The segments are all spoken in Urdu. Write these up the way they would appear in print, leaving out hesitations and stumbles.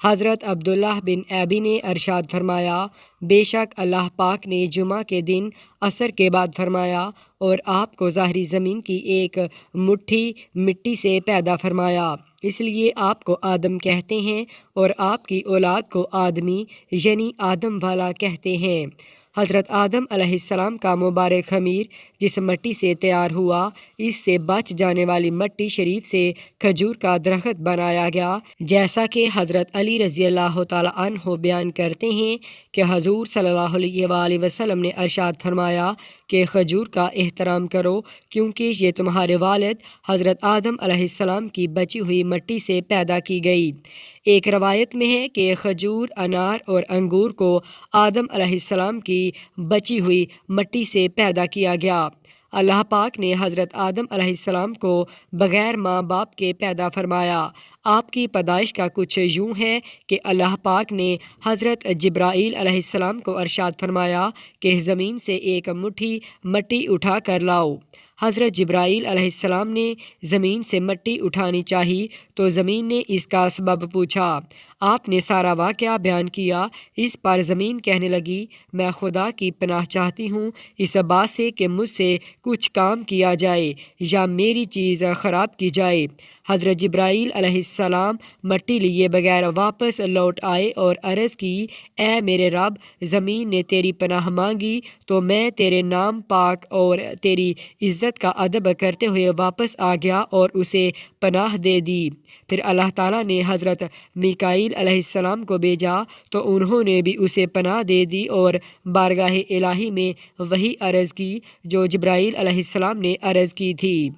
حضرت عبداللہ بن ابی نے ارشاد فرمایا، بے شک اللہ پاک نے جمعہ کے دن عصر کے بعد فرمایا، اور آپ کو ظاہری زمین کی ایک مٹھی مٹی سے پیدا فرمایا، اس لیے آپ کو آدم کہتے ہیں، اور آپ کی اولاد کو آدمی یعنی آدم والا کہتے ہیں۔ حضرت آدم علیہ السلام کا مبارک خمیر جس مٹی سے تیار ہوا، اس سے بچ جانے والی مٹی شریف سے کھجور کا درخت بنایا گیا، جیسا کہ حضرت علی رضی اللہ تعالیٰ عنہ بیان کرتے ہیں کہ حضور صلی اللہ علیہ وآلہ وسلم نے ارشاد فرمایا کہ کھجور کا احترام کرو، کیونکہ یہ تمہارے والد حضرت آدم علیہ السلام کی بچی ہوئی مٹی سے پیدا کی گئی۔ ایک روایت میں ہے کہ کھجور، انار اور انگور کو آدم علیہ السلام کی بچی ہوئی مٹی سے پیدا کیا گیا۔ اللہ پاک نے حضرت آدم علیہ السلام کو بغیر ماں باپ کے پیدا فرمایا۔ آپ کی پیدائش کا کچھ یوں ہے کہ اللہ پاک نے حضرت جبرائیل علیہ السلام کو ارشاد فرمایا کہ زمین سے ایک مٹھی مٹی اٹھا کر لاؤ۔ حضرت جبرائیل علیہ السلام نے زمین سے مٹی اٹھانی چاہی تو زمین نے اس کا سبب پوچھا۔ آپ نے سارا واقعہ بیان کیا۔ اس پر زمین کہنے لگی، میں خدا کی پناہ چاہتی ہوں اس بات سے کہ مجھ سے کچھ کام کیا جائے یا میری چیز خراب کی جائے۔ حضرت جبرائیل علیہ السلام مٹی لیے بغیر واپس لوٹ آئے اور عرض کی، اے میرے رب، زمین نے تیری پناہ مانگی تو میں تیرے نام پاک اور تیری عزت کا ادب کرتے ہوئے واپس آ گیا اور اسے پناہ دے دی۔ پھر اللہ تعالیٰ نے حضرت میکائیل علیہ السلام کو بھیجا تو انہوں نے بھی اسے پناہ دے دی اور بارگاہ الہی میں وہی عرض کی جو جبرائیل علیہ السلام نے عرض کی تھی۔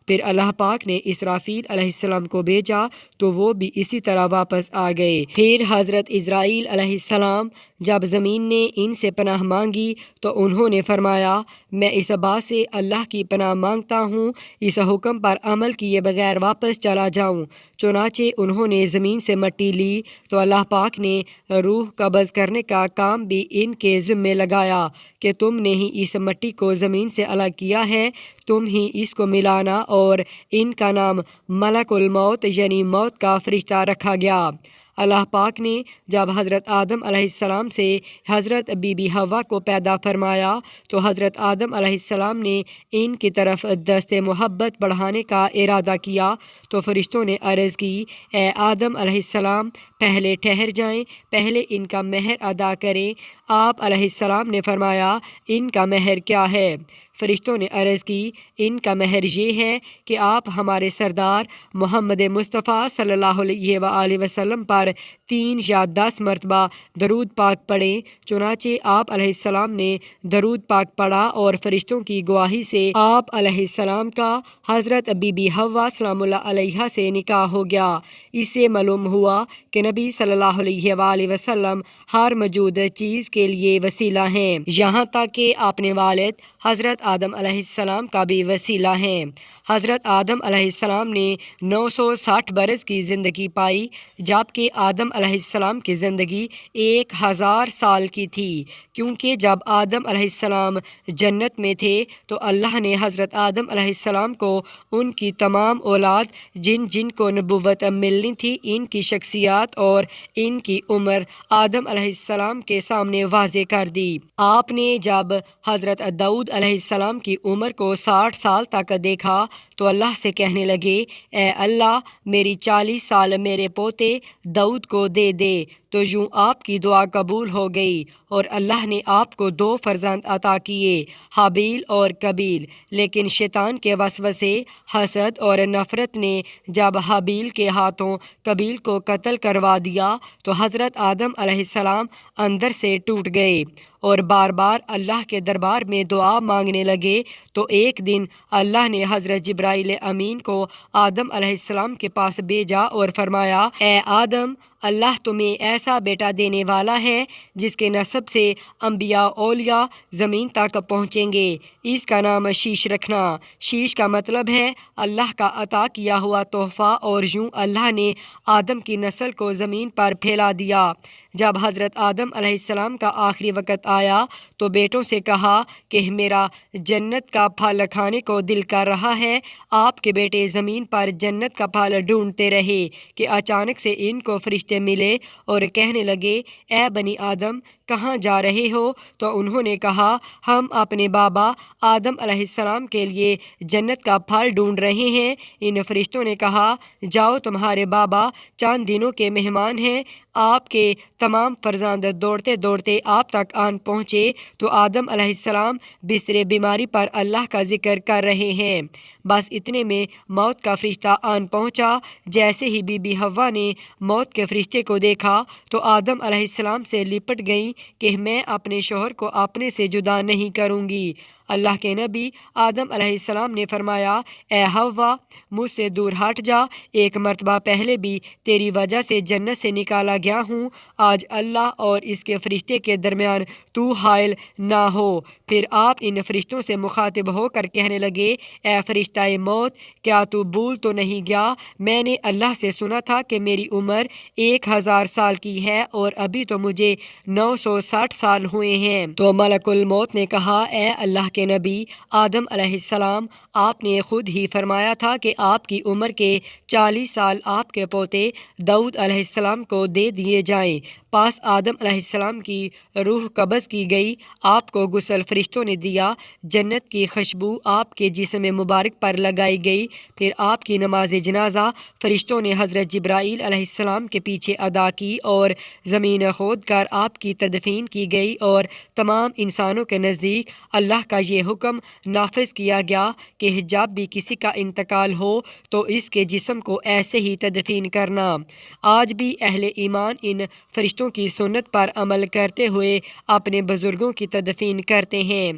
پھر اللہ پاک نے اسرافیل علیہ السلام کو بھیجا تو وہ بھی اسی طرح واپس آ گئے۔ پھر حضرت اسرائیل علیہ السلام جب زمین نے ان سے پناہ مانگی تو انہوں نے فرمایا، میں اس بات سے اللہ کی پناہ مانگتا ہوں اس حکم پر عمل کیے بغیر واپس چلا جاؤں۔ چنانچہ انہوں نے زمین سے مٹی لی تو اللہ پاک نے روح قبض کرنے کا کام بھی ان کے ذمے لگایا کہ تم نے ہی اس مٹی کو زمین سے الگ کیا ہے، تم ہی اس کو ملانا، اور ان کا نام ملک الموت یعنی موت کا فرشتہ رکھا گیا۔ اللہ پاک نے جب حضرت آدم علیہ السلام سے حضرت بی بی حوا کو پیدا فرمایا تو حضرت آدم علیہ السلام نے ان کی طرف دست محبت بڑھانے کا ارادہ کیا تو فرشتوں نے عرض کی، اے آدم علیہ السلام، پہلے ٹھہر جائیں، پہلے ان کا مہر ادا کریں۔ آپ علیہ السلام نے فرمایا، ان کا مہر کیا ہے؟ فرشتوں نے عرض کی، ان کا مہر یہ ہے کہ آپ ہمارے سردار محمد مصطفیٰ صلی اللہ علیہ وآلہ وسلم پر 3 یا 10 مرتبہ درود پاک پڑھیں۔ چنانچہ آپ علیہ السلام نے درود پاک پڑھا اور فرشتوں کی گواہی سے آپ علیہ السلام کا حضرت بی بی حوا سلام اللہ علیہا سے نکاح ہو گیا۔ اس سے معلوم ہوا کہ نبی صلی اللہ علیہ وآلہ وسلم ہر موجود چیز کے لیے وسیلہ ہیں، یہاں تک کہ اپنے والد حضرت آدم علیہ السلام کا بھی وسیلہ ہیں۔ حضرت آدم علیہ السلام نے 960 برس کی زندگی پائی، جبکہ آدم علیہ السلام کی زندگی 1000 سال کی تھی، کیونکہ جب آدم علیہ السلام جنت میں تھے تو اللہ نے حضرت آدم علیہ السلام کو ان کی تمام اولاد جن جن کو نبوت ملنی تھی، ان کی شخصیات اور ان کی عمر آدم علیہ السلام کے سامنے واضح کر دی۔ آپ نے جب حضرت داؤد علیہ السلام کی عمر کو 60 سال تک دیکھا تو اللہ سے کہنے لگے، اے اللہ، میری 40 سال میرے پوتے داؤد کو دے دے۔ تو یوں آپ کی دعا قبول ہو گئی اور اللہ نے آپ کو 2 فرزند عطا کیے، حابیل اور قابیل۔ لیکن شیطان کے وسوسے، حسد اور نفرت نے جب حابیل کے ہاتھوں قابیل کو قتل کروا دیا تو حضرت آدم علیہ السلام اندر سے ٹوٹ گئے اور بار بار اللہ کے دربار میں دعا مانگنے لگے۔ تو ایک دن اللہ نے حضرت جبرائیل امین کو آدم علیہ السلام کے پاس بھیجا اور فرمایا، اے آدم، اللہ تمہیں ایسا بیٹا دینے والا ہے جس کے نسب سے انبیاء اولیاء زمین تک پہنچیں گے، اس کا نام شیش رکھنا۔ شیش کا مطلب ہے اللہ کا عطا کیا ہوا تحفہ، اور یوں اللہ نے آدم کی نسل کو زمین پر پھیلا دیا۔ جب حضرت آدم علیہ السلام کا آخری وقت آیا تو بیٹوں سے کہا کہ میرا جنت کا پھل کھانے کو دل کر رہا ہے۔ آپ کے بیٹے زمین پر جنت کا پھل ڈھونڈتے رہے کہ اچانک سے ان کو فرشتے ملے اور کہنے لگے، اے بنی آدم، کہاں جا رہے ہو؟ تو انہوں نے کہا، ہم اپنے بابا آدم علیہ السلام کے لیے جنت کا پھل ڈھونڈ رہے ہیں۔ ان فرشتوں نے کہا، جاؤ، تمہارے بابا چند دنوں کے مہمان ہیں۔ آپ کے تمام فرزند دوڑتے دوڑتے آپ تک آن پہنچے تو آدم علیہ السلام بستر بیماری پر اللہ کا ذکر کر رہے ہیں۔ بس اتنے میں موت کا فرشتہ آن پہنچا۔ جیسے ہی بی بی حوا نے موت کے فرشتے کو دیکھا تو آدم علیہ السلام سے لپٹ گئیں کہ میں اپنے شوہر کو اپنے سے جدا نہیں کروں گی۔ اللہ کے نبی آدم علیہ السلام نے فرمایا، اے حوا، مجھ سے دور ہٹ جا، ایک مرتبہ پہلے بھی تیری وجہ سے جنت سے نکالا گیا ہوں، آج اللہ اور اس کے فرشتے کے درمیان تو حائل نہ ہو۔ پھر آپ ان فرشتوں سے مخاطب ہو کر کہنے لگے، اے فرشتہ موت، کیا تو بھول تو نہیں گیا؟ میں نے اللہ سے سنا تھا کہ میری عمر 1000 سال کی ہے اور ابھی تو مجھے 960 سال ہوئے ہیں۔ تو ملک الموت نے کہا، اے اللہ کے نبی آدم علیہ السلام، آپ نے خود ہی فرمایا تھا کہ آپ کی عمر کے 40 سال آپ کے پوتے داؤد علیہ السلام کو دے دیے جائیں۔ پاس آدم علیہ السلام کی روح قبض کی گئی، آپ کو غسل فرشتوں نے دیا، جنت کی خوشبو آپ کے جسم مبارک پر لگائی گئی۔ پھر آپ کی نماز جنازہ فرشتوں نے حضرت جبرائیل علیہ السلام کے پیچھے ادا کی اور زمین کھود کر آپ کی تدفین کی گئی، اور تمام انسانوں کے نزدیک اللہ کا یہ حکم نافذ کیا گیا کہ جب بھی کسی کا انتقال ہو تو اس کے جسم کو ایسے ہی تدفین کرنا۔ آج بھی اہل ایمان ان فرشتوں کی سنت پر عمل کرتے ہوئے اپنے بزرگوں کی تدفین کرتے ہیں۔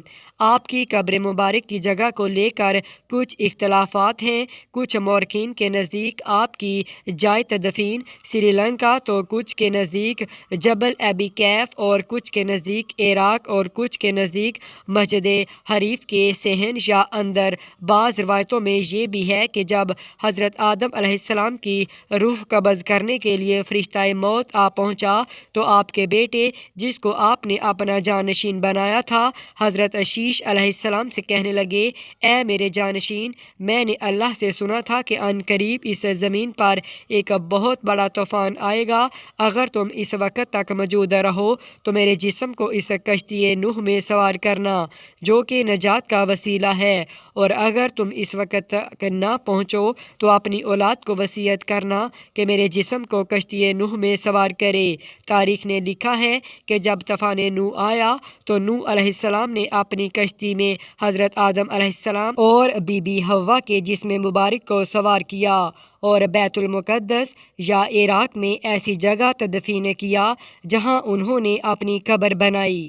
آپ کی قبر مبارک کی جگہ کو لے کر کچھ اختلافات ہیں۔ کچھ مورخین کے نزدیک آپ کی جائے تدفین سری لنکا، تو کچھ کے نزدیک جبل ابی کیف، اور کچھ کے نزدیک عراق، اور کچھ کے نزدیک مسجد حریف کے صحن یا اندر۔ بعض روایتوں میں یہ بھی ہے کہ جب حضرت آدم علیہ السلام کی روح قبض کرنے کے لیے فرشتہ موت آ پہنچا تو آپ کے بیٹے، جس کو آپ نے اپنا جانشین بنایا تھا، حضرت شیش علیہ السلام سے کہنے لگے، اے میرے جانشین، میں نے اللہ سے سنا تھا کہ ان قریب اس زمین پر ایک بہت بڑا طوفان آئے گا۔ اگر تم اس وقت تک موجود رہو تو میرے جسم کو اس کشتی نوح میں سوار کرنا، جو کہ نجات کا وسیلہ ہے، اور اگر تم اس وقت تک نہ پہنچو تو اپنی اولاد کو وصیت کرنا کہ میرے جسم کو کشتی نوح میں سوار کرے۔ تاریخ نے لکھا ہے کہ جب طوفان نوح آیا تو نوح علیہ السلام نے اپنی کشتی میں حضرت آدم علیہ السلام اور بی بی حوا کے جسم مبارک کو سوار کیا اور بیت المقدس یا عراق میں ایسی جگہ تدفین کیا جہاں انہوں نے اپنی قبر بنائی۔